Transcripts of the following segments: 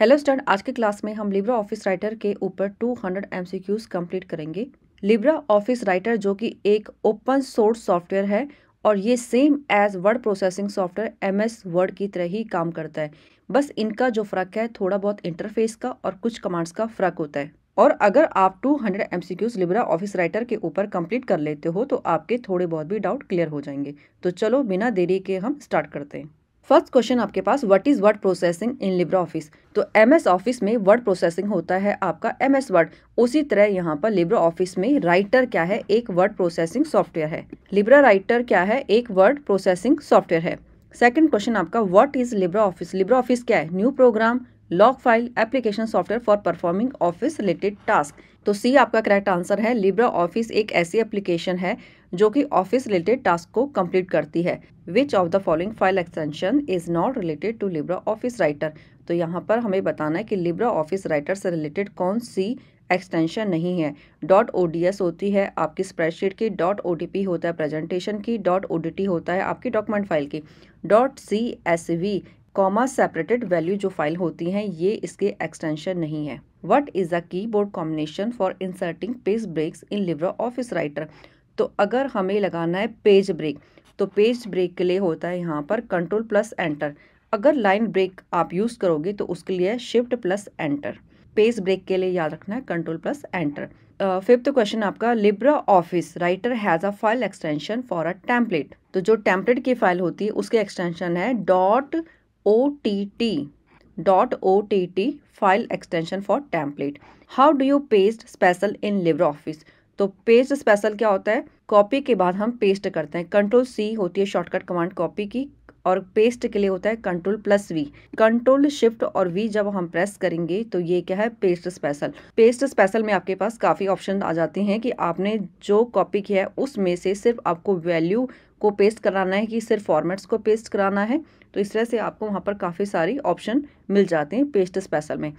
Hello student, आज की class में हम लिब्रा ऑफिस राइटर के ऊपर 200 MCQs कंप्लीट करेंगे। लिब्रा ऑफिस राइटर जो कि एक ओपन सोर्स सॉफ्टवेयर है और ये same as word processing software MS word की तरह ही काम करता है। बस इनका जो फ़र्क है थोड़ा बहुत इंटरफेस का और कुछ कमांड्स का फ़र्क होता है। और अगर आप 200 MCQs लिब्रा ऑफिस राइटर के ऊपर कंप्लीट कर लेते हो तो आपके थोड़े बहुत भी डाउट क्लियर हो जाएंगे। तो चलो बिना देरी के हम स्टार्ट करते हैं। फर्स्ट क्वेश्चन आपके पास, what is word processing in Libra office. तो MS ऑफिस में वर्ड प्रोसेसिंग होता है आपका MS वर्ड। उसी तरह यहाँ पर लिब्रा ऑफिस में राइटर क्या है, एक वर्ड प्रोसेसिंग सॉफ्टवेयर है। लिब्रा राइटर क्या है, एक वर्ड प्रोसेसिंग सॉफ्टवेयर है। सेकंड क्वेश्चन आपका, what is Libre Office. Libre Office क्या है, new program, log file, application software for performing office related task. तो सी आपका करेक्ट आंसर है। लिब्रा ऑफिस एक ऐसी एप्लीकेशन है जो कि ऑफिस रिलेटेड टास्क को कंप्लीट करती है। Which of the following file extension is not related to Libra office writer. तो यहाँ पर हमें बताना है कि लिब्रा ऑफिस राइटर से रिलेटेड कौन सी एक्सटेंशन नहीं है। .ods होती है आपकी स्प्रेडशीट की, .odp होता है प्रेजेंटेशन की, .odt होता है आपकी डॉक्यूमेंट फाइल की, .csv कॉमा सेपरेटेड वैल्यू जो फाइल होती हैं ये इसके एक्सटेंशन नहीं है। What is the keyboard combination for inserting page breaks in Libra office writer. तो अगर हमें लगाना है पेज ब्रेक तो पेज ब्रेक के लिए होता है यहाँ पर Ctrl+Enter। अगर लाइन ब्रेक आप यूज़ करोगे तो उसके लिए Shift+Enter। पेज ब्रेक के लिए याद रखना है Ctrl+Enter। फिफ्थ क्वेश्चन आपका, Libra office writer has a file extension for a template. तो जो टेम्पलेट की फाइल होती है उसके एक्सटेंशन है .ott file extension for template. How do you paste special in Libra office. तो पेस्ट स्पेशल क्या होता है, कॉपी के बाद हम पेस्ट करते हैं। Ctrl+C होती है शॉर्टकट कमांड कॉपी की, और पेस्ट के लिए होता है Ctrl+V। Ctrl Shift और V जब हम प्रेस करेंगे तो ये क्या है, पेस्ट स्पेशल। पेस्ट स्पेशल में आपके पास काफ़ी ऑप्शन आ जाते हैं कि आपने जो कॉपी किया है उसमें से सिर्फ आपको वैल्यू को पेस्ट कराना है कि सिर्फ फॉर्मेट्स को पेस्ट कराना है। तो इस तरह से आपको वहाँ पर काफ़ी सारी ऑप्शन मिल जाते हैं पेस्ट स्पेशल में।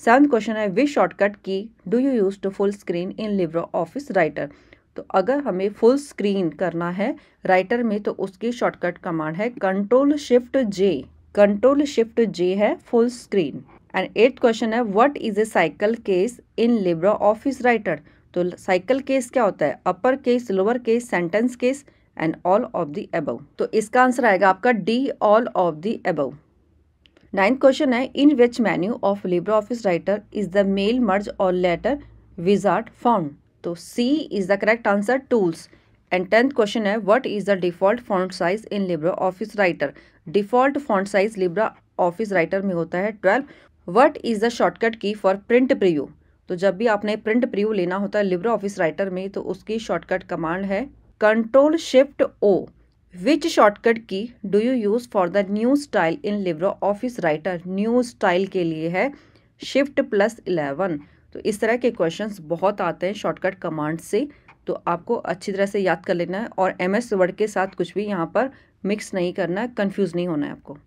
सेवंथ क्वेश्चन है, which shortcut key do you use to full screen in Libra office writer. तो अगर हमें फुल स्क्रीन करना है राइटर में तो उसकी शॉर्टकट कमांड है Ctrl+Shift+J। Ctrl+Shift+J है full screen. And eighth question है, what is a cycle case in Libra office writer. तो साइकिल केस क्या होता है, upper case, lower case, sentence case and all of the above. तो इसका answer आएगा आपका D, all of the above. Ninth question है, in which menu of Libra office writer is the mail merge or letter wizard found. तो C is the correct answer, tools. And tenth question है, what is the default font size in Libra office writer. Default font size Libra office writer में होता है 12। What is the shortcut key for print preview. तो जब भी आपने print preview लेना होता है लिब्रा ऑफिस राइटर में तो उसकी शॉर्टकट कमांड है Ctrl+Shift+O। Which shortcut key do you use for the new style in Libra office writer. New style के लिए है Shift+11। तो इस तरह के क्वेश्चंस बहुत आते हैं शॉर्टकट कमांड से, तो आपको अच्छी तरह से याद कर लेना है और MS वर्ड के साथ कुछ भी यहाँ पर मिक्स नहीं करना है, कंफ्यूज नहीं होना है आपको।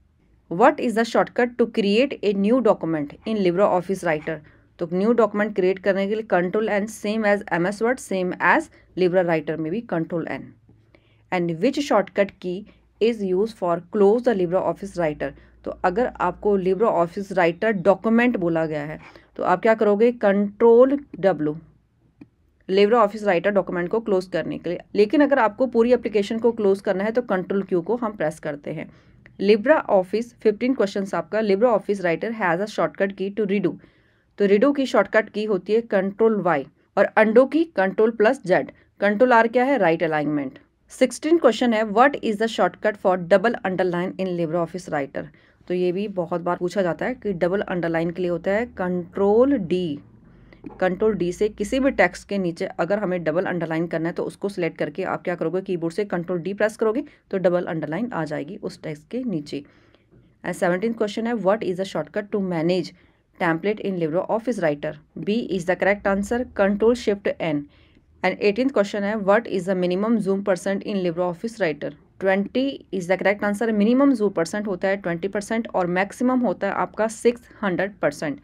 What is the shortcut to create a new document in Libra office writer. तो न्यू डॉक्यूमेंट क्रिएट करने के लिए Ctrl+N, same as MS word, same as Libre Writer में भी Ctrl+N। And which shortcut key is use for close the Libre office writer. तो अगर आपको Libra office Writer document बोला गया है तो आप क्या करोगे, Ctrl+W, Libra office Writer document को क्लोज करने के लिए। लेकिन अगर आपको पूरी एप्लीकेशन को क्लोज करना है तो Ctrl+Q को हम प्रेस करते हैं। लिब्रा ऑफिस 15 क्वेश्चन आपका, Libra office writer has a shortcut key to redo. तो रीडू की शॉर्टकट की होती है Ctrl+Y और अंडो की Ctrl+Z। Ctrl+R क्या है, राइट अलाइनमेंट। 16 क्वेश्चन है, what is the shortcut for double underline in Libra office writer. तो ये भी बहुत बार पूछा जाता है कि डबल अंडरलाइन के लिए होता है Ctrl+D। Ctrl+D से किसी भी टेक्स्ट के नीचे अगर हमें डबल अंडरलाइन करना है तो उसको सिलेक्ट करके आप क्या करोगे, कीबोर्ड से Ctrl+D प्रेस करोगे तो डबल अंडरलाइन आ जाएगी उस टेक्स्ट के नीचे। एंड 17th क्वेश्चन है, what is the shortcut to manage template in Libra office writer. B is the correct answer, Ctrl+Shift+N। And 18th question है, what is the minimum zoom percent in Libra office writer. 20 is the correct answer. Minimum zoom percent होता है 20% और maximum होता है आपका 600%।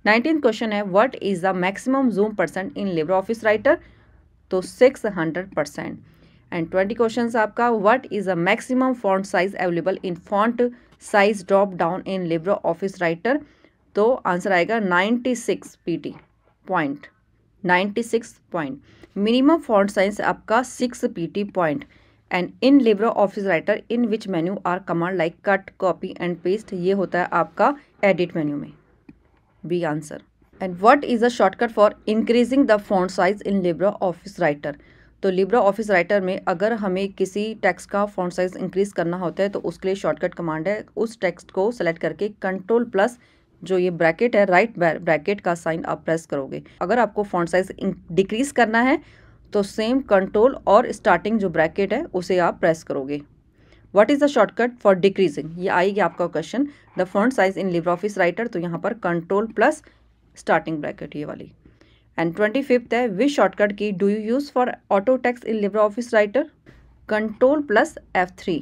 19th question है, what is the maximum zoom percent in Libra office writer. तो 600%। And 20 question आपका, what is the maximum font size available in font size drop down in Libra office writer. तो answer आएगा 96 PT point, 96 point. Minimum font size आपका 6 PT point. And in Libre office writer in which menu R command like cut, copy and paste, ये होता है आपका edit menu में, B answer. And what is the shortcut for increasing the font size in Libre office writer? तो Libre office writer में अगर हमें किसी टेक्स्ट का फॉन्ट साइज इंक्रीज करना होता है तो उसके लिए शॉर्टकट कमांड है, उस टेक्स्ट को सेलेक्ट करके कंट्रोल प्लस जो ये ब्रैकेट है, राइट ब्रैकेट का साइन आप प्रेस करोगे। अगर आपको फॉन्ट साइज डिक्रीज करना है तो सेम कंट्रोल और स्टार्टिंग जो ब्रैकेट है उसे आप प्रेस करोगे। What is the shortcut for decreasing, ये आएगी आपका question, the font size in Libre office writer, तो यहाँ पर कंट्रोल प्लस स्टार्टिंग ब्रैकेट ये वाली। एंड 25th है, which shortcut key do you use for auto text in Libre office Writer? Control plus F3।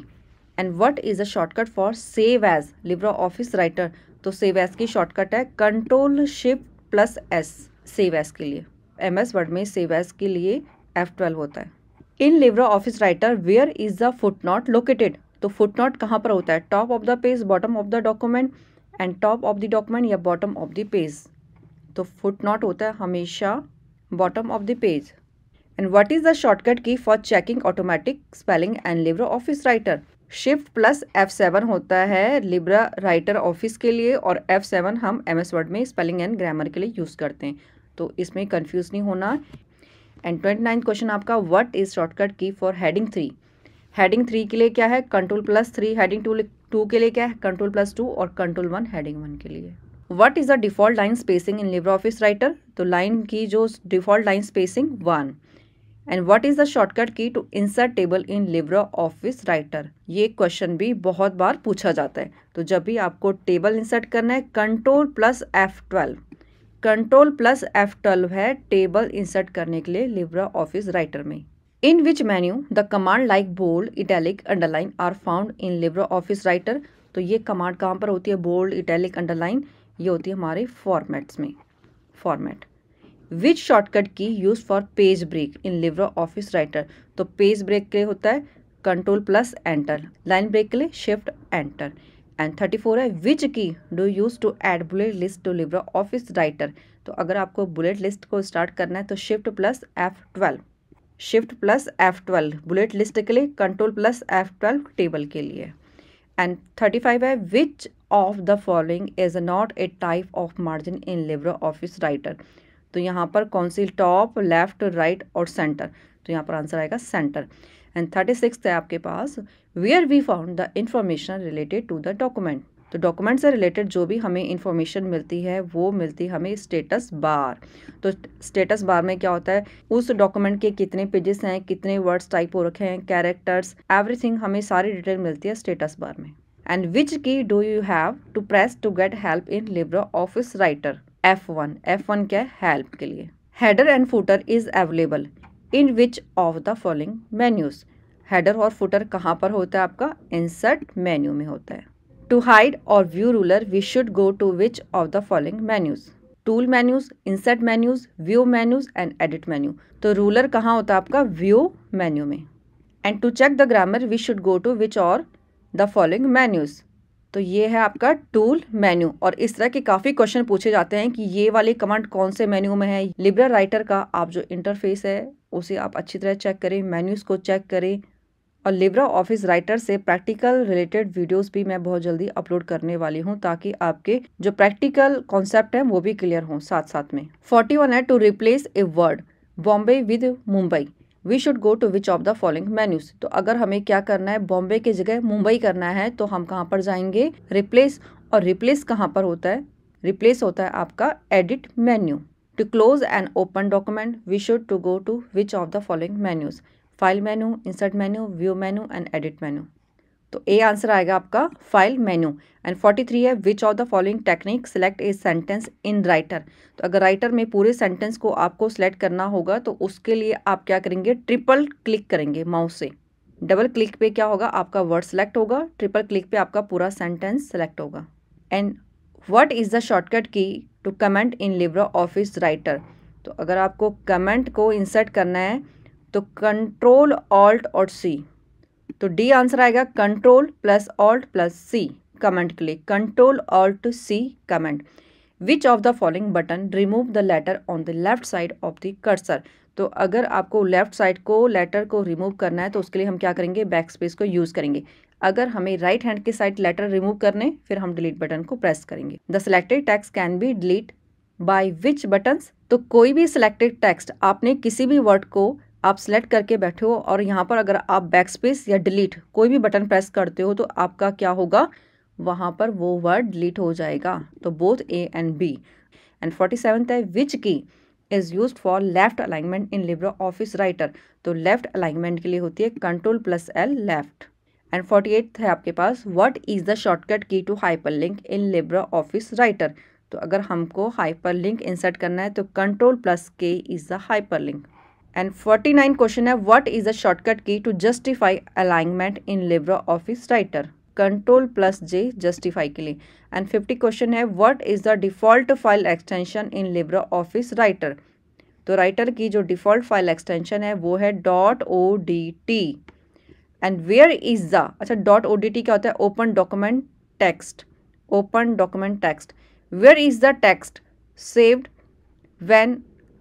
And what is the shortcut for save as Libre office writer? तो save as की शॉर्टकट है control shift plus S, save as के लिए। MS word में save as के लिए F12 होता है। In Libre office Writer where is the footnote located? तो फुटनोट कहाँ पर होता है? Top of the page, bottom of the document, and top of the document या बॉटम ऑफ द पेज? तो फुटनोट होता है हमेशा bottom of the page. And what is the shortcut key for checking automatic spelling and Libre office writer? Shift plus F7 होता है Libre writer office के लिए, और F7 हम MS वर्ड में स्पेलिंग एंड ग्रामर के लिए यूज़ करते हैं, तो इसमें कंफ्यूज नहीं होना। एंड 29th क्वेश्चन आपका, what is shortcut key for heading 3? Heading 3 के लिए क्या है? Control plus 3। हेडिंग 2 के लिए क्या है? कंट्रोल प्लस 2, और कंट्रोल 1 हेडिंग 1 के लिए। What is the default line spacing in Libre office writer? तो लाइन की जो default line spacing 1। And what is the shortcut key to insert table in Libre office writer? ये question भी बहुत बार पूछा जाता है, तो जब भी आपको टेबल इंसर्ट करना है control plus F12, control plus F12 है टेबल इंसर्ट करने के लिए लिब्रे ऑफिस राइटर में। In which menu the command like bold, italic, underline are found in Libre office writer? तो ये कमांड कहाँ पर होती है? बोल्ड, इटैलिक, अंडरलाइन, ये होती है हमारे फॉर्मेट्स में, format. Which shortcut key use for page break in Libre office writer? तो पेज ब्रेक के लिए होता है control plus enter, line break के लिए शिफ्ट एंटर। एंड 34 है, which key do use to add bullet list to Libre office writer? तो अगर आपको बुलेट लिस्ट को स्टार्ट करना है तो shift plus F12, shift plus F12 bullet list के लिए, कंट्रोल प्लस F12 टेबल के लिए। एंड 35 है, which of the following is not A type of margin in Libre office writer? तो यहाँ पर कौन सी? टॉप, लेफ्ट, राइट और सेंटर, तो यहाँ पर आंसर आएगा सेंटर। एंड 36 है आपके पास, where we found the information related to the document? तो डॉक्यूमेंट से रिलेटेड जो भी हमें इंफॉर्मेशन मिलती है वो मिलती है हमें स्टेटस बार। तो स्टेटस बार में क्या होता है? उस डॉक्यूमेंट के कितने पेजेस हैं, कितने वर्ड्स टाइप हो रखे हैं, कैरेक्टर्स, एवरीथिंग हमें सारी डिटेल मिलती है स्टेटस बार में। And which key do you have to press to get help in Libre office Writer? F1, F1 क्या है? हेल्प के लिए। Header and footer is available in which of the following menus? Header और footer कहाँ पर होता है आपका? इंसर्ट मेन्यू में होता है। To hide or view ruler we should go to which of the following menus? Tool menus, insert menus, view menus and edit menu. तो रूलर कहाँ होता है आपका? व्यू मेन्यू में। And to check the grammar we should go to which of the following menus? तो ये है आपका टूल मेन्यू। और इस तरह के काफ़ी क्वेश्चन पूछे जाते हैं कि ये वाली कमांड कौन से मेन्यू में है। लिब्रे राइटर का आप जो इंटरफेस है उसे आप अच्छी तरह चेक करें, मेन्यूज़ को चेक करें। और लिब्रे ऑफिस राइटर से प्रैक्टिकल रिलेटेड वीडियोस भी मैं बहुत जल्दी अपलोड करने वाली हूँ, ताकि आपके जो प्रैक्टिकल कॉन्सेप्ट हैं वो भी क्लियर हों साथ साथ में। 41 है, to replace a word Bombay with Mumbai we should go to which of the following menus? तो अगर हमें क्या करना है, बॉम्बे की जगह मुंबई करना है, तो हम कहाँ पर जाएंगे? रिप्लेस। और रिप्लेस कहाँ पर होता है? रिप्लेस होता है आपका edit menu. To close and open document we should to go to which of the following menus? File menu, insert menu, view menu and edit menu. तो ए आंसर आएगा आपका फाइल मेन्यू। एंड 43 है, which of the following technique select a sentence in writer? तो अगर writer में पूरे sentence को आपको सेलेक्ट करना होगा तो उसके लिए आप क्या करेंगे? ट्रिपल क्लिक करेंगे माउस से। डबल क्लिक पे क्या होगा? आपका वर्ड सेलेक्ट होगा, ट्रिपल क्लिक पे आपका पूरा सेंटेंस सेलेक्ट होगा। And what is the shortcut key to comment in Libre office writer? तो अगर आपको कमेंट को इंसर्ट करना है तो कंट्रोल ऑल्ट और सी, तो डी आंसर आएगा control plus alt plus C comment के लिए, control alt C comment. Which of the following button remove the letter on the left side of the cursor. तो अगर आपको लेफ्ट साइड को letter को remove करना है तो उसके लिए हम क्या करेंगे, बैक स्पेस को यूज़ करेंगे। अगर हमें राइट हैंड के साइड लेटर रिमूव करने, फिर हम डिलीट बटन को प्रेस करेंगे। The selected text can be delete by which buttons. तो कोई भी सिलेक्टेड टेक्स्ट, आपने किसी भी वर्ड को आप सिलेक्ट करके बैठे हो और यहाँ पर अगर आप बैक स्पेस या डिलीट कोई भी बटन प्रेस करते हो तो आपका क्या होगा, वहाँ पर वो वर्ड डिलीट हो जाएगा। तो both A and B. And 47th है which key is use for left alignment in Libre office writer. तो लेफ्ट अलाइनमेंट के लिए होती है Ctrl+L लेफ्ट। एंड 48th है आपके पास what is the shortcut key to hyperlink in Libre office writer. तो अगर हमको हाइपरलिंक इंसर्ट करना है तो Ctrl+K is the hyperlink. And 49 question है what is the shortcut key to justify alignment in Libre office Writer. Ctrl+J justify के लिए। And 50 question है what is the default file extension in Libre office writer. तो Writer की जो default file extension है वो है .odt। And where is the, अच्छा .odt क्या होता है, open document text. Open document text. Where is the text saved when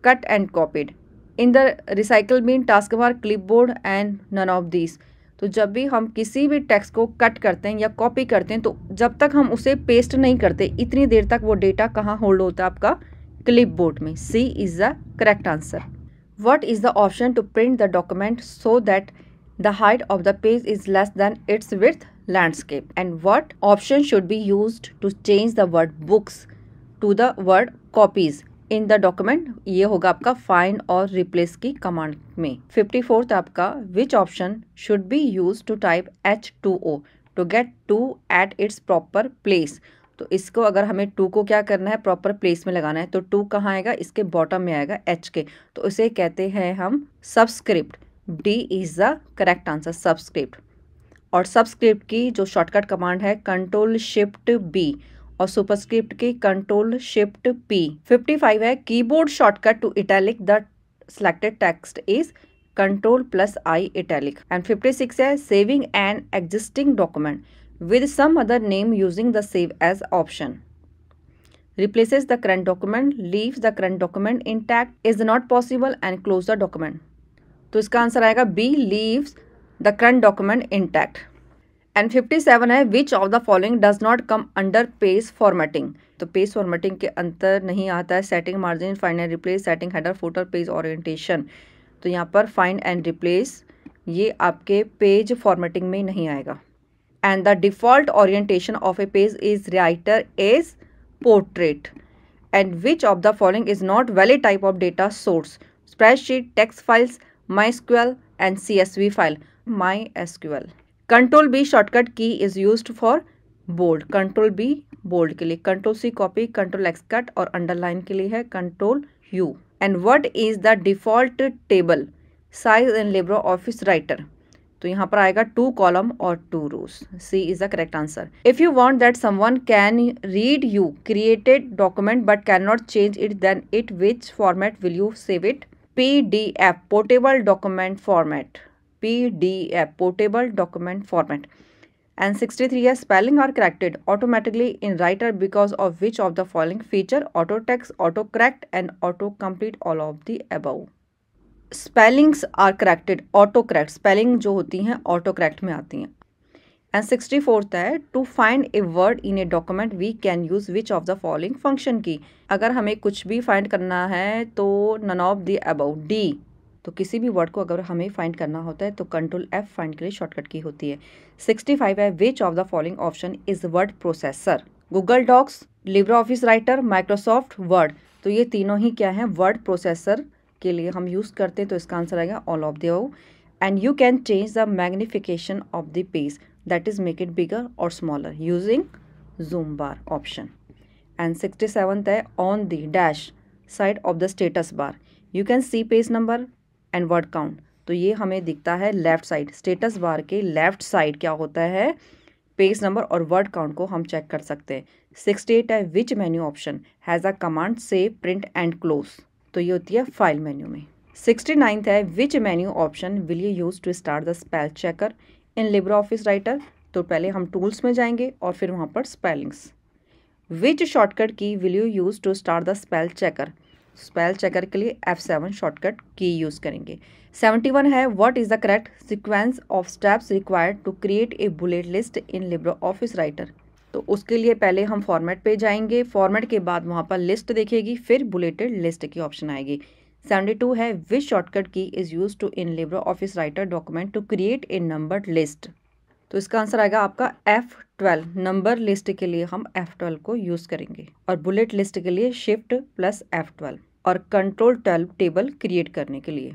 cut and copied, in the recycle bin, task bar, clipboard and none of these. तो जब भी हम किसी भी टेक्स्ट को कट करते हैं या कॉपी करते हैं तो जब तक हम उसे पेस्ट नहीं करते इतनी देर तक वो डेटा कहाँ होल्ड होता है, आपका क्लिपबोर्ड में। C is the correct answer. What is the option to print the document so that the height of the page is less than its width landscape. And what option should be used to change the word books to the word copies in the document. ये होगा आपका find और replace की command में। 54th आपका which option should be use to type H2O to get 2 at its proper place. तो इसको अगर हमें 2 को क्या करना है, प्रॉपर प्लेस में लगाना है, तो 2 कहाँ आएगा, इसके बॉटम में आएगा H के। तो इसे कहते हैं हम subscript. D is the correct answer, subscript. और सबस्क्रिप्ट की जो शॉर्टकट कमांड है Ctrl+Shift+B और सुपरस्क्रिप्ट की Ctrl+Shift+P। 55 है keyboard shortcut to italic the selected text is Ctrl+I italic. And 56 है saving an existing document with some other name using the save as option. Replaces the current document, leaves the current document intact, is not possible and close the document. तो इसका answer आएगा B, leaves the current document intact. And 57 है which of the following does not come under page formatting. तो page formatting के अंतर नहीं आता है setting margin, find and replace, setting header, footer, page orientation. तो यहाँ पर फाइंड एंड रिप्लेस ये आपके पेज फॉर्मेटिंग में नहीं आएगा। And the default orientation of a page is Writer is portrait. And which of the following is not valid type of data source, spreadsheet, text files, MySQL and CSV file. MySQL। Ctrl+B shortcut key is used for bold. Ctrl+B bold के लिए, Ctrl+C copy, Ctrl+X cut और underline के लिए है Ctrl+U। And what is the default table size in Libre office writer. तो यहाँ पर आएगा 2 कॉलम और 2 rows. C is the correct answer. If you want that someone can read you created document but can not change it, then it which format will you save it. PDF portable document format. PDF portable document format. And 63 है spelling are corrected automatically in Writer because of which of the following feature, auto text, auto correct and auto complete, all of the above. Spellings are corrected auto correct, spelling जो होती हैं auto correct में आती हैं। And 64th है to find a word in a document we can use which of the following function key. अगर हमें कुछ भी फाइंड करना है तो none of the above. D, तो किसी भी वर्ड को अगर हमें फाइंड करना होता है तो Ctrl+F फाइंड के लिए शॉर्टकट की होती है। 65 है which of the following option is word processor, Google Docs, Libre office Writer, Microsoft Word. तो ये तीनों ही क्या हैं, वर्ड प्रोसेसर के लिए हम यूज करते हैं। तो इसका आंसर आएगा all of the above. And you can change the magnification of the page, that is make it bigger or smaller using zoom bar option. And 67th है on the dash side of the status bar you can see page number and word count. तो ये हमें दिखता है left side, status bar के left side क्या होता है, पेज नंबर और वर्ड काउंट को हम चेक कर सकते हैं। 68 है which menu option has a command save, print and close. तो ये होती है फाइल मेन्यू में। 69th है which menu option will you use to start the spell checker in Libre office writer. तो पहले हम टूल्स में जाएंगे और फिर वहाँ पर spellings. Which shortcut key will you use to start the spell checker? Spell checker के लिए F7 शॉर्टकट की यूज़ करेंगे। 71 है what is the correct sequence of steps required to create a bullet list in Libre office writer? तो उसके लिए पहले हम format पे जाएंगे, फॉर्मेट के बाद वहाँ पर लिस्ट दिखेगी, फिर बुलेटेड लिस्ट की ऑप्शन आएगी। 72 है which shortcut key is use to in Libre office Writer document to create a numbered list? तो इसका आंसर आएगा आपका F12। नंबर लिस्ट के लिए हम F12 को यूज़ करेंगे और बुलेट लिस्ट के लिए शिफ्ट प्लस F12 और कंट्रोल 12 टेबल क्रिएट करने के लिए।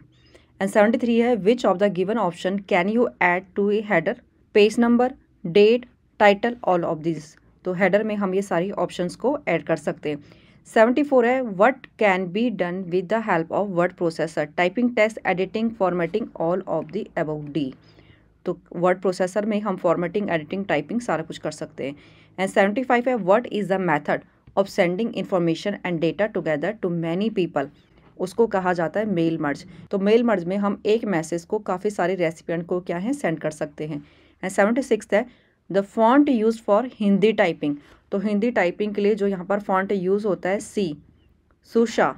एंड 73 है which of the given option can you add to a header? Page number, date, title, all of this. तो हेडर में हम ये सारी ऑप्शंस को ऐड कर सकते हैं। 74 है what can be done with the help of word processor? Typing, text, editing, formatting, all of the above D. तो वर्ड प्रोसेसर में हम फॉर्मेटिंग, एडिटिंग, टाइपिंग सारा कुछ कर सकते हैं। एंड 75 है what is the method of sending information and data together to many people? उसको कहा जाता है मेल मर्ज। तो मेल मर्ज में हम एक मैसेज को काफ़ी सारे रेसिपिएंट को क्या है सेंड कर सकते हैं। एंड 76 है the font use for Hindi typing? तो हिंदी टाइपिंग के लिए जो यहाँ पर फॉन्ट यूज़ होता है सी, सुशा।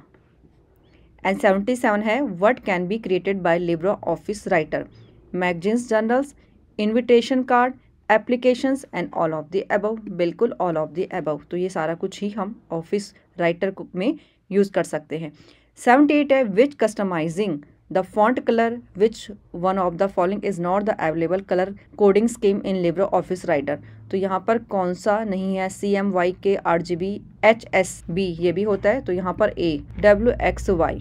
एंड 77 है what can be created by Libre office writer? Magazines, journals, invitation card, applications and all of the above. बिल्कुल ऑल ऑफ द अबव। तो ये सारा कुछ ही हम ऑफिस राइटर में यूज़ कर सकते हैं। 78 है which customizing the font colour which one of the following is not the available colour coding scheme in Libre office writer? तो यहाँ पर कौन सा नहीं है? CMYK, RGB, HSB ये भी होता है, तो यहाँ पर A, WXY।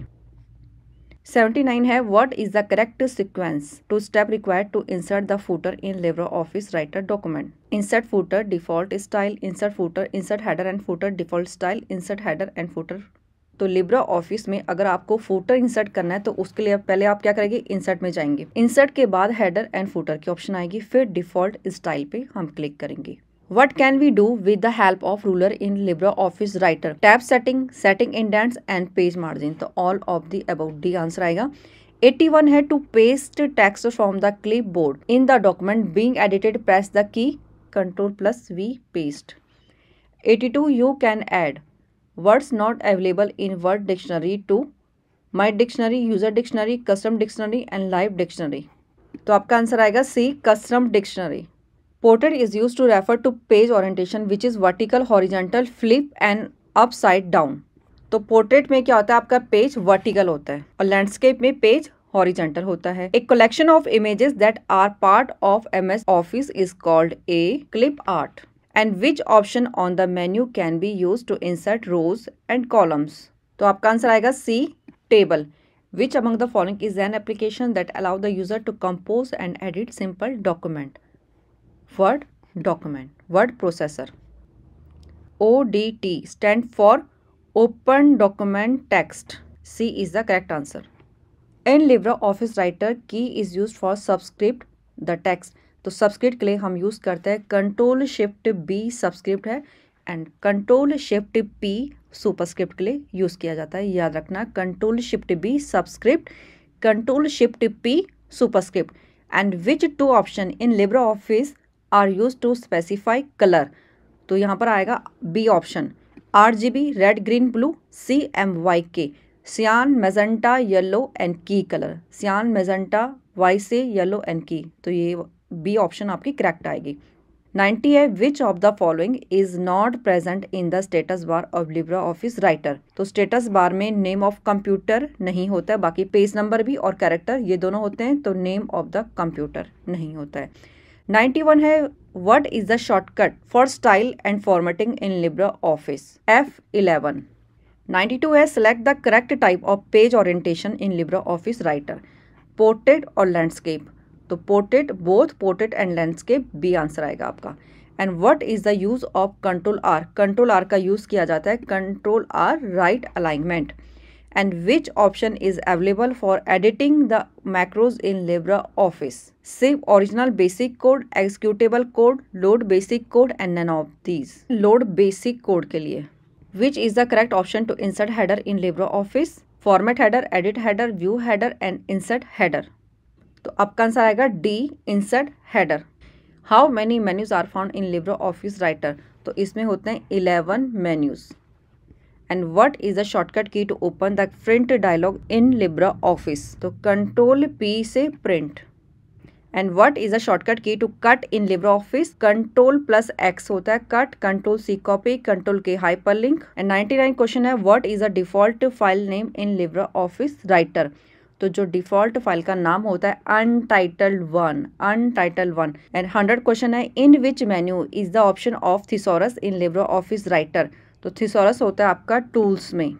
79 है what is the correct sequence to step required to insert the footer in Libre office Writer document? Insert footer, default style, insert footer, insert header and footer, default style, insert header and footer. तो Libre Office में अगर आपको footer insert करना है तो उसके लिए पहले आप क्या करेंगे? इंसर्ट में जाएंगे, इंसर्ट के बाद हेडर एंड फूटर की ऑप्शन आएगी, फिर डिफॉल्ट स्टाइल पे हम क्लिक करेंगे। What can we do with the help of ruler in LibreOffice Writer? Tab setting, setting indents and page margin. तो all of the above D answer आएगा। 81 है to paste text from the clipboard in the document being edited, press the key Ctrl+V paste. 82 you can add words not available in word dictionary to my dictionary, user dictionary, custom dictionary and live dictionary. तो आपका answer आएगा C, custom dictionary. Portrait is used to refer to page orientation which is vertical, horizontal, flip and upside down. तो portrait में क्या होता है? आपका page vertical होता है और लैंडस्केप में पेज हॉरिजॉन्टल होता है। एक collection of images that are part of MS Office is called a clip art. And which option on the menu can be use to insert rows and columns? तो आपका answer आएगा C, table. Which among the following is an application that allow the user to compose and edit simple document? Word document, word processor. ODT stand for Open Document Text. C is the correct answer. In LibreOffice Writer, key is used for subscript the text. तो subscript के लिए हम use करते हैं Ctrl+Shift+B subscript है and Ctrl+Shift+P superscript के लिए use किया जाता है। याद रखना Ctrl+Shift+B subscript, Ctrl+Shift+P superscript. And which two option in LibreOffice are use to specify colour? तो यहाँ पर आएगा B option, RGB red, green, blue, CMYK cyan, magenta, yellow and key colour, cyan, magenta, Y से yellow and key. तो ये B option आपकी correct आएगी। 90 है which of the following is not present in the status bar of LibreOffice Writer? तो status bar में name of computer नहीं होता है, बाकी पेज नंबर भी और कैरेक्टर ये दोनों होते हैं, तो नेम ऑफ द कंप्यूटर नहीं होता है। 91 है what is the shortcut for style and formatting in LibreOffice? F11। 92 है select the correct type of page orientation in LibreOffice Writer? Portrait और लैंडस्केप? तो portrait, both portrait and landscape, B answer आएगा आपका। And what is the use of Ctrl+R? Ctrl+R का use किया जाता है Ctrl+R right alignment. And which option is available for editing the macros in LibreOffice? Save original basic code, executable code, load basic code and none of these. Load basic code के लिए which is the correct option to insert header in LibreOffice? Format header, edit header, view header and insert header. तो आपका answer आएगा D, insert header. How many menus are found in LibreOffice Writer? तो इसमें होते हैं 11 menus. And what is the shortcut key to open the print dialog in Libra office, तो control P से print. And what is the shortcut key to cut in Libra Office, control plus X होता है cut, control C copy, control K hyperlink. And 99 question है what is the default file name in Libra office writer, तो जो default file का नाम होता है untitled one, untitled one. And 100 question है in which menu is the option of thesaurus in Libra office writer, तो thesaurus होता है आपका टूल्स में।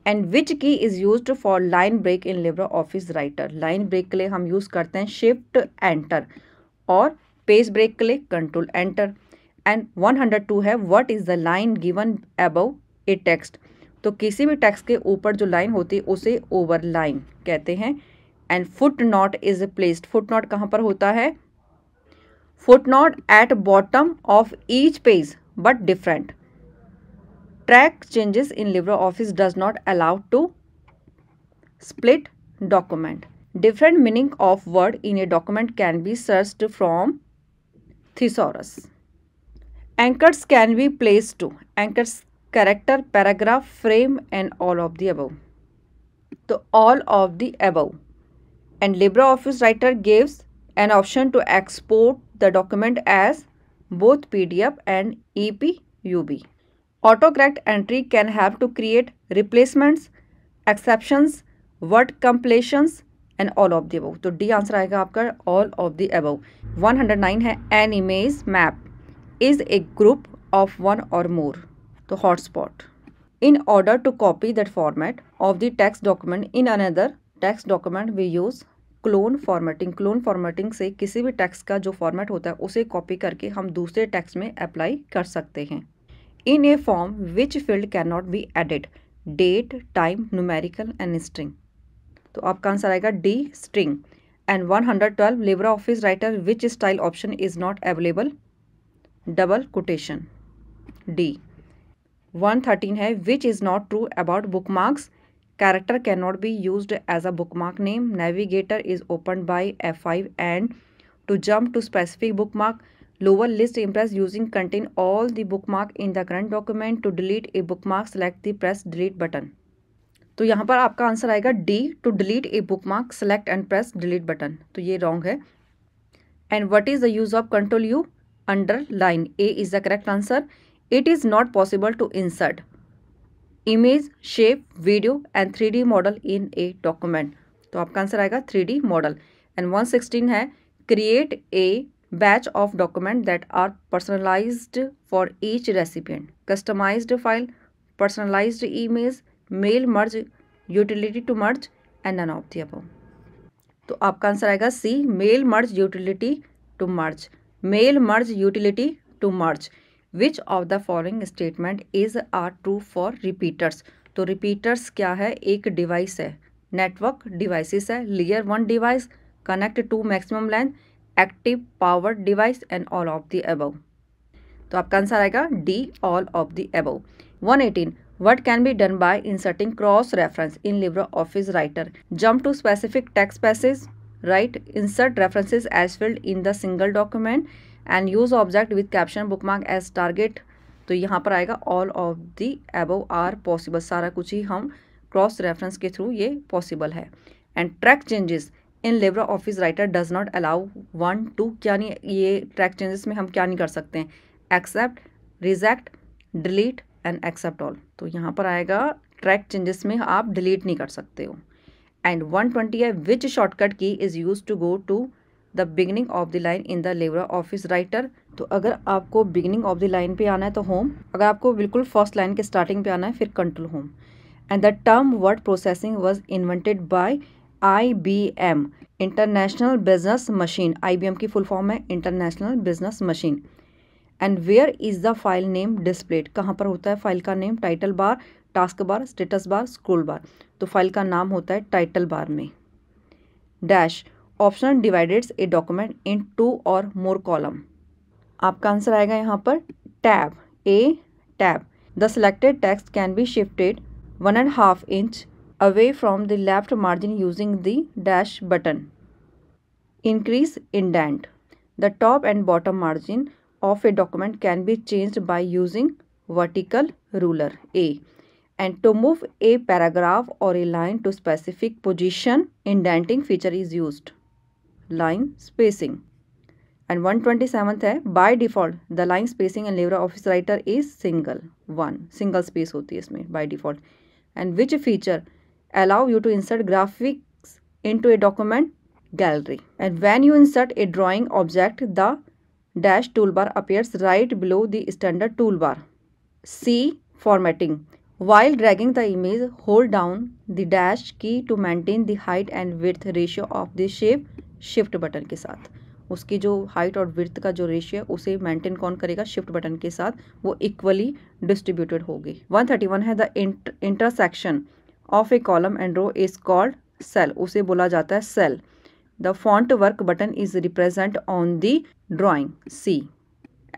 And which key is used for line break in Libra office Writer, line break के लिए हम use करते हैं शिफ्ट एंटर, और पेज ब्रेक के लिए कंट्रोल एंटर। एंड 102 है what is the line given above a text, तो किसी भी टेक्स्ट के ऊपर जो लाइन होती है उसे ओवरलाइन कहते हैं। And foot note is placed, foot note कहाँ पर होता है, foot note at bottom of each page but different. Track changes in LibreOffice does not allow to split document. Different meaning of word in a document can be searched from thesaurus. Anchors can be placed to anchors, character, paragraph, frame and all of the above. So all of the above. And LibreOffice Writer gives an option to export the document as both PDF and EPUB. Autocorrect entry can help to create replacements, exceptions, word completions and all of the above. तो D answer आएगा आपका all of the above. 109 है an image map is a group of one or more, तो hotspot. In order to copy that format of the text document in another text document we use clone formatting. Clone formatting से किसी भी text का जो format होता है उसे copy करके हम दूसरे टेक्स्ट में अप्लाई कर सकते हैं। In a form which field cannot be added, date, time, numerical and string, तो आपका आंसर आएगा D string. And 112 LibreOffice Writer which style option is not available, double quotation, D. 113 है which is not true about bookmarks, character cannot be used as a bookmark name, navigator is opened by F5 and to jump to specific bookmark, lower list impress using contain all the bookmark in the current document, to delete a bookmark select the press delete button, तो यहाँ पर आपका answer आएगा D to delete a bookmark select and press delete button, तो ये wrong है। And what is the use of control U, underline, A is the correct answer. It is not possible to insert image, shape, video and 3D model in a document, तो आपका answer आएगा 3D model. And 116 है create a batch of document that are personalized for each recipient, customized file, personalized emails, mail merge, utility to merge and none of the above, तो आपका answer आएगा C mail merge utility to merge, mail merge utility to merge. Which of the following statement is are true for repeaters, तो repeaters क्या है, एक device है, network devices है, layer 1 device, connect to maximum length, active power device and all of the above, तो आपका answer आएगा D all of the above. 118 what can be done by inserting cross reference in LibreOffice writer, jump to specific text passage, right, insert references as field in the single document and use object with caption bookmark as target, तो यहाँ पर आएगा all of the above are possible, सारा कुछ ही हम cross reference के through ये पॉसिबल है। And track changes in LibreOffice Writer does not allow 1 2, क्या नहीं, ये ट्रैक चेंजेस में हम क्या नहीं कर सकते हैं, accept, reject, delete and accept all, तो यहाँ पर आएगा ट्रैक चेंजेस में आप डिलीट नहीं कर सकते हो। एंड 120 है which shortcut key is use to go to the beginning of the line in the LibreOffice Writer, तो अगर आपको बिगिनिंग ऑफ द लाइन पे आना है तो होम, अगर आपको बिल्कुल फर्स्ट लाइन के स्टार्टिंग पे आना है फिर control home. And the term word processing was invented by IBM, international business machine, IBM की फुल फॉर्म है international business machine. And where is the file name displayed, कहाँ पर होता है फाइल का name, title bar, task bar, status bar, scroll bar, तो file का नाम होता है टाइटल बार में। Dash option divides a document in 2 or more column, आपका आंसर आएगा यहाँ पर tab, A tab. The selected text can be shifted 1.5 inch away from the left margin using the dash button. Increase indent. The top and bottom margin of a document can be changed by using vertical ruler A. And to move a paragraph or a line to specific position, indenting feature is used. Line spacing. And 127th है, by default the line spacing in LibreOffice Writer is single space होती है इसमें by default. And which feature allow you to insert graphics into a document? Gallery. And when you insert a drawing object, the dash toolbar appears right below the standard toolbar. C. Formatting. While dragging the image, hold down the dash key to maintain the height and width ratio of the shape. Shift button के साथ उसकी जो height और width का जो ratio है उसे maintain कौन करेगा? शिफ्ट बटन के साथ वो इक्वली डिस्ट्रीब्यूटेड होगी। 131 है, the intersection of a column and row is called cell, उसे बोला जाता है cell. The font work button is represent on the drawing C.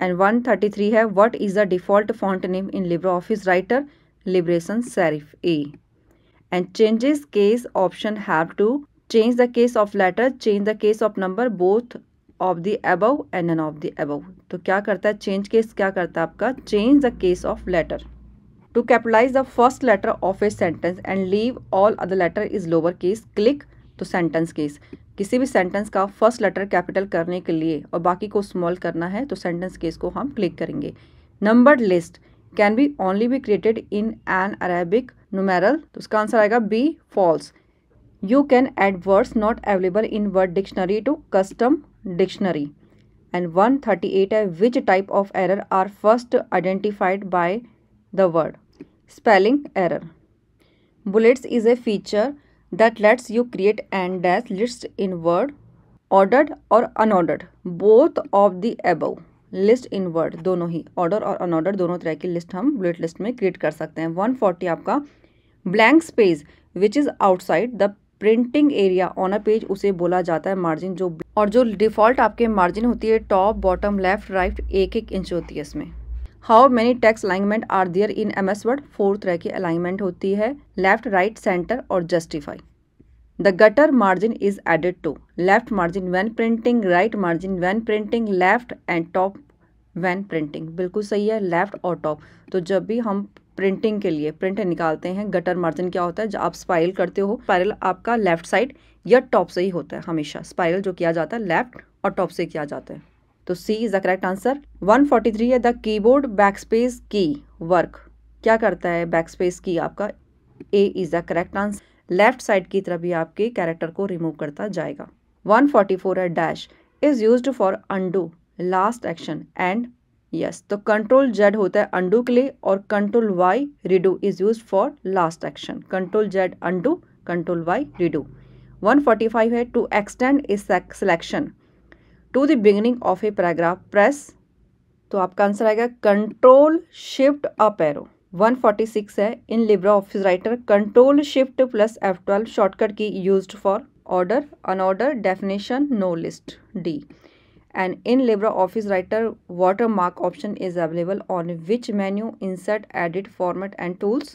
And 133 है, what is the default font name in LibreOffice Writer? Liberation Serif A. And changes case option have to change the case of letter, change the case of number, both of the above and none of the above। तो क्या करता है change case? क्या करता है आपका? change the case of letter। to capitalize the first letter of a sentence and leave all other letter is lower case, click तो sentence case। किसी भी sentence का first letter capital करने के लिए और बाकी को small करना है तो sentence case को हम click करेंगे। numbered list can be only be created in an Arabic numeral, तो उसका आंसर आएगा B, false। You can add words not available in word dictionary to custom dictionary। And 138 है, which type of error are first identified by the word? Spelling error। Bullets is a feature that lets you create and dash lists in word, ordered or unordered, both of the above। List in word दोनों ही, order और unordered दोनों तरह की list हम bullet list में create कर सकते हैं। 140 आपका blank space which is outside the printing area on a page, उसे बोला जाता है मार्जिन। जो और जो डिफॉल्ट आपके मार्जिन होती है top bottom left right 1-1 inch होती है इसमें। How many text alignment are there in MS Word? 4 तरह की अलाइनमेंट होती है, लेफ्ट राइट सेंटर और justify. The gutter margin is added to left margin when printing, right margin when printing, left and top when printing. बिल्कुल सही है, left और top. तो जब भी हम प्रिंटिंग के लिए प्रिंट निकालते हैं गटर मार्जिन क्या होता है? जब आप स्पाइरल करते हो, स्पाइरल आपका लेफ्ट साइड या टॉप से ही होता है हमेशा। स्पाइरल जो किया जाता है लेफ्ट और टॉप से किया जाता है, तो C is the correct answer. 143 है, the keyboard backspace key work क्या करता है? बैकस्पेस की आपका A is the correct answer. Left side की तरफ भी आपके कैरेक्टर को रिमूव करता जाएगा। 144 है, dash is used for undo last action and yes, तो कंट्रोल जेड होता है अनडू के लिए और control Y redo is used for last action. Control Z undo, control Y redo. 145 है, to extend a selection to the beginning of a paragraph press, तो आपका answer आएगा कंट्रोल शिफ्ट अप एरो। 146 है, in LibreOffice Writer control shift plus F12 shortcut key used for order, unorder, definition, no list, D. And in LibreOffice Writer, watermark option is available on which menu? Insert, edit, format and tools.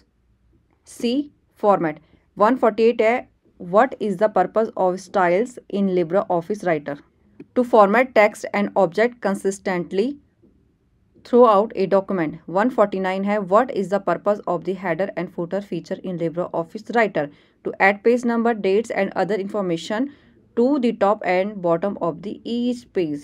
C. Format। 148 है, what is the purpose of styles in LibreOffice Writer? To format text and object consistently throughout a document। 149 है, what is the purpose of the header and footer feature in LibreOffice Writer? To add page number, dates and other information to the top and bottom of the each page।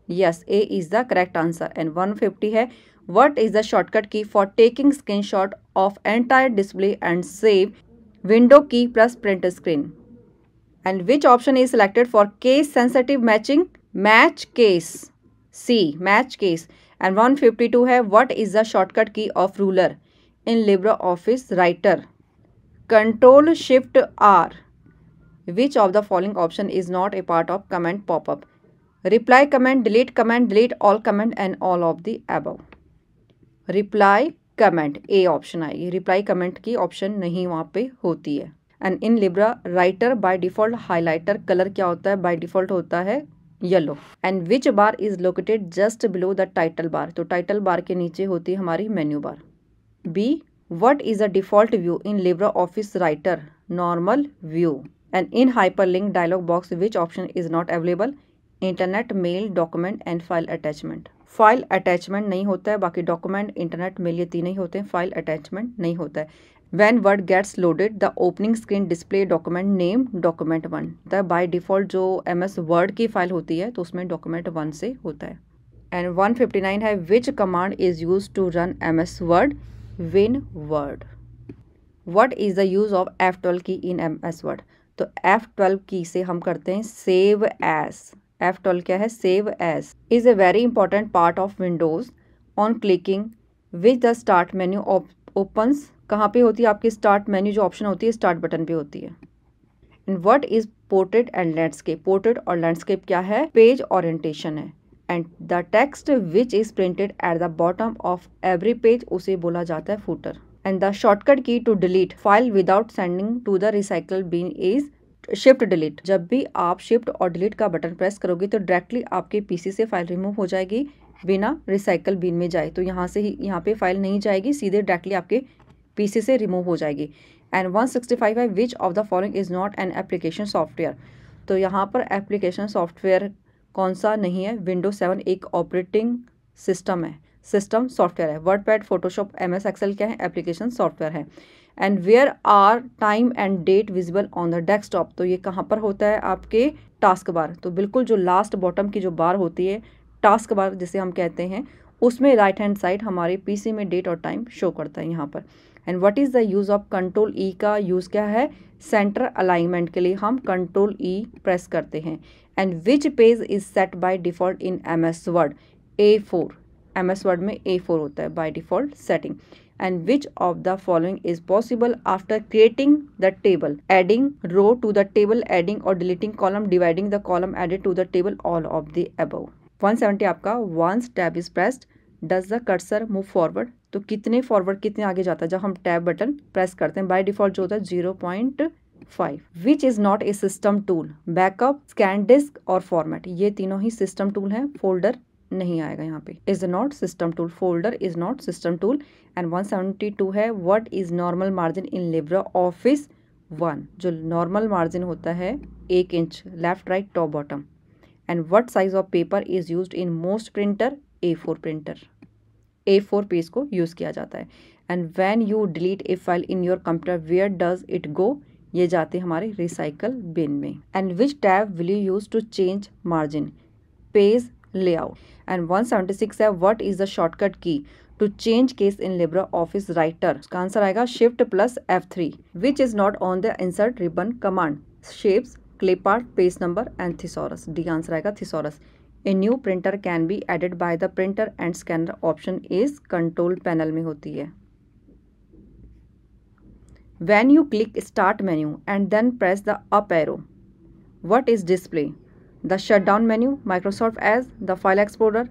Yes, A is the correct answer। And 150 है, what is the shortcut key for taking screenshot of entire display and save? Window key plus print screen। And which option is selected for case sensitive matching? Match case, C, match case। And 152 है, what is the shortcut key of ruler in LibreOffice Writer? Control Shift R। Which of the following option is not a part of comment pop-up? Reply comment, delete all comment and all of the above। Reply comment A option आएगी, reply comment की option नहीं वहाँ पे होती है। And in Libre Writer by default highlighter colour क्या होता है? बाय डिफॉल्ट होता है yellow. And which bar is located just below the title bar? तो टाइटल बार के नीचे होती है हमारी menu bar. B, what is the default view in LibreOffice Writer? Normal view. And in hyperlink dialog box, which option is not available? Internet, mail, document and file attachment। File attachment नहीं होता है, बाकी document, internet, mail ये तीन ही होते हैं, file attachment नहीं होता है। When word gets loaded, the opening screen display document name document 1। तो बाय डिफ़ॉल्ट जो MS वर्ड की फाइल होती है तो उसमें document 1 से होता है। एंड 159 है which command is used to run MS Word? WinWord। What is the use of F12 की in MS Word? तो F12 की से हम करते हैं save as। F12 क्या है? save as is a very important part of Windows। On clicking which the start menu opens, कहाँ पे होती है आपकी स्टार्ट मेन्यू जो ऑप्शन होती है स्टार्ट बटन पे होती है। And what is portrait and landscape? Portrait और लैंडस्केप क्या है? पेज ओरिएंटेशन है। And the text which is printed at the bottom of every page उसे बोला जाता है footer. And the shortcut key to delete file without sending to the recycle bin is shift delete. जब भी आप shift और delete का button press करोगे तो डायरेक्टली आपके पीसी से फाइल रिमूव हो जाएगी बिना रिसाइकल बिन में जाए। तो यहाँ से ही यहाँ पे फाइल नहीं जाएगी, सीधे डायरेक्टली आपके पीसी से रिमूव हो जाएगी। एंड 165 है which of the following is not an application software. तो यहाँ पर एप्लीकेशन सॉफ्टवेयर कौन सा नहीं है? विंडोज 7 एक ऑपरेटिंग सिस्टम है, सिस्टम सॉफ्टवेयर है। वर्डपैड, फोटोशॉप, MS एक्सेल क्या है? एप्लीकेशन सॉफ्टवेयर है। And where are time and date visible on the desktop. तो ये कहाँ पर होता है? आपके टास्क बार। तो बिल्कुल जो लास्ट बॉटम की जो बार होती है टास्क बार जिसे हम कहते हैं, उसमें राइट हैंड साइड हमारे पीसी में डेट और टाइम शो करता है यहाँ पर। And what is the use of control ई का यूज़ क्या है? सेंटर अलाइनमेंट के लिए हम कंट्रोल ई प्रेस करते हैं। And which page is set by default in MS Word? A4। MS word में A4 होता है by default setting. And which of the following is possible after creating the table? Adding row to the table, adding or deleting column, dividing the column added to the table, all of the above. 170 आपका once tab is pressed does the cursor move forward. तो कितने forward, कितने आगे जाता है जब हम tab button press करते हैं? बाय डिफॉल्ट जो होता है 0.5। Which is not a system tool? Backup, scan disk और फॉर्मेट, ये तीनों ही सिस्टम टूल हैं। फोल्डर नहीं आएगा यहाँ पे। Is not system tool, folder is not system tool. And 172 है what is normal margin in Libre office 1। जो नॉर्मल मार्जिन होता है 1 inch, left right top bottom. And what size of paper is used in most printer? A4 printer, A4 page को use किया जाता है। And when you delete a file in your computer where does it go? ये जाते हैं हमारे recycle bin में। And which tab will you use to change margin? Page layout. And 176 है what is the shortcut key to change case in Libre office Writer? उसका answer आएगा shift plus F3। Which is not on the insert ribbon command? Shapes, clip art, page number and thesaurus. D answer आएगा thesaurus. A new printer can be added by the printer and scanner option is control panel में होती है। When you click start menu and then press the up arrow, what is display? The shutdown menu, Microsoft Edge, the file explorer,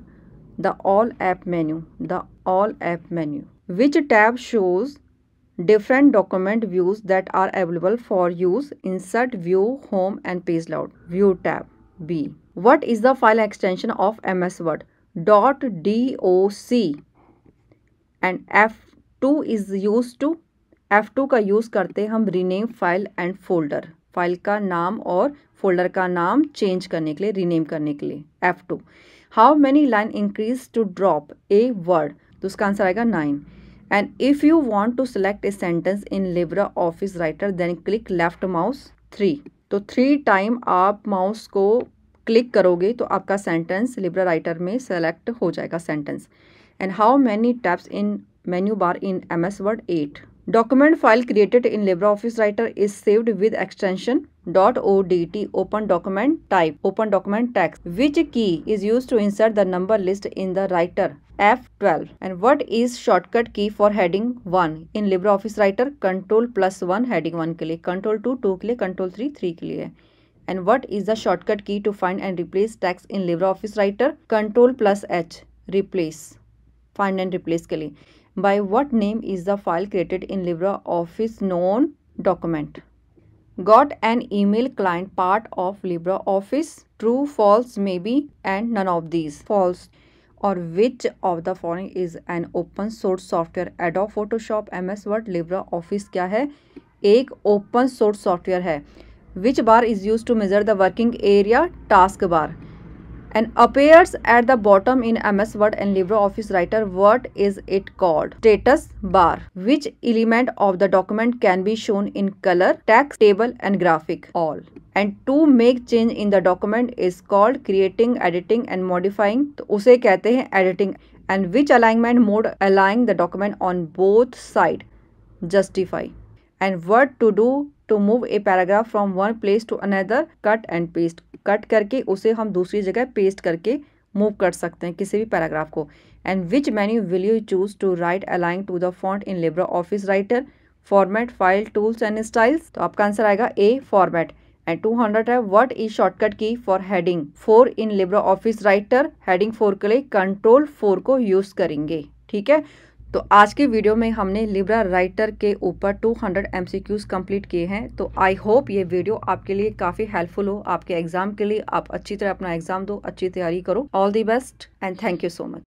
the all app menu, the all app menu. Which tab shows different document views that are available for use? Insert, view, home and page layout. View tab, B. What is the file extension of MS Word? .doc। and F2 is used to, F2 का use करते हम rename file and folder, file का नाम और folder का नाम change करने के लिए, रीनेम करने के लिए F2। How many line increase to drop a word? तो उसका आंसर आएगा 9। And if you want to select a sentence in Libre office Writer then click left mouse 3। तो 3 टाइम आप माउस को क्लिक करोगे तो आपका सेंटेंस लिब्रे राइटर में सेलेक्ट हो जाएगा sentence. And how many tabs in menu bar in MS Word? 8। Document file created in Libre office writer is saved with extension .odt, open document type, open document text. Which key is use to insert the number list in the Writer? F12। And what is shortcut key for heading 1 in Libre office Writer? Ctrl+1 heading 1 के लिए, Ctrl+2 2 के लिए, Ctrl+3 3 के लिए। And what is the shortcut key to find and replace text in LibreOffice Writer? Ctrl+H, replace, find and replace के लिए। By what name is the file created in LibreOffice known document? Got an email client part of LibreOffice? True, false, maybe, and none of these. False। और which of the following is an open source software? Adobe Photoshop, MS Word, LibreOffice क्या है? एक open source software है। Which bar is used to measure the working area? Task bar। and appears at the bottom in MS Word and LibreOffice Writer. What is it called? Status bar. Which element of the document can be shown in color, text, table and graphic? All. And to make change in the document is called creating, editing and modifying. तो उसे कहते हैं editing. And which alignment mode align the document on both side? Justify. And what to do to move a paragraph from one place to another? Cut and paste. Cut करके उसे हम दूसरी जगह paste करके मूव कर सकते हैं किसी भी पैराग्राफ को. And which menu will you choose to right align to the font in Libre office Writer? Format, file, tools and styles. तो आपका आंसर आएगा ए, फॉर्मेट. एंड 200 है what is shortcut key for heading 4 इन Libre office राइटर? Heading 4 के लिए control 4 को use करेंगे. ठीक है, तो आज की वीडियो में हमने लिब्रा राइटर के ऊपर 200 MCQs कंप्लीट किए हैं. तो आई होप ये वीडियो आपके लिए काफ़ी हेल्पफुल हो आपके एग्जाम के लिए. आप अच्छी तरह अपना एग्जाम दो, अच्छी तैयारी करो. All the best and thank you so much.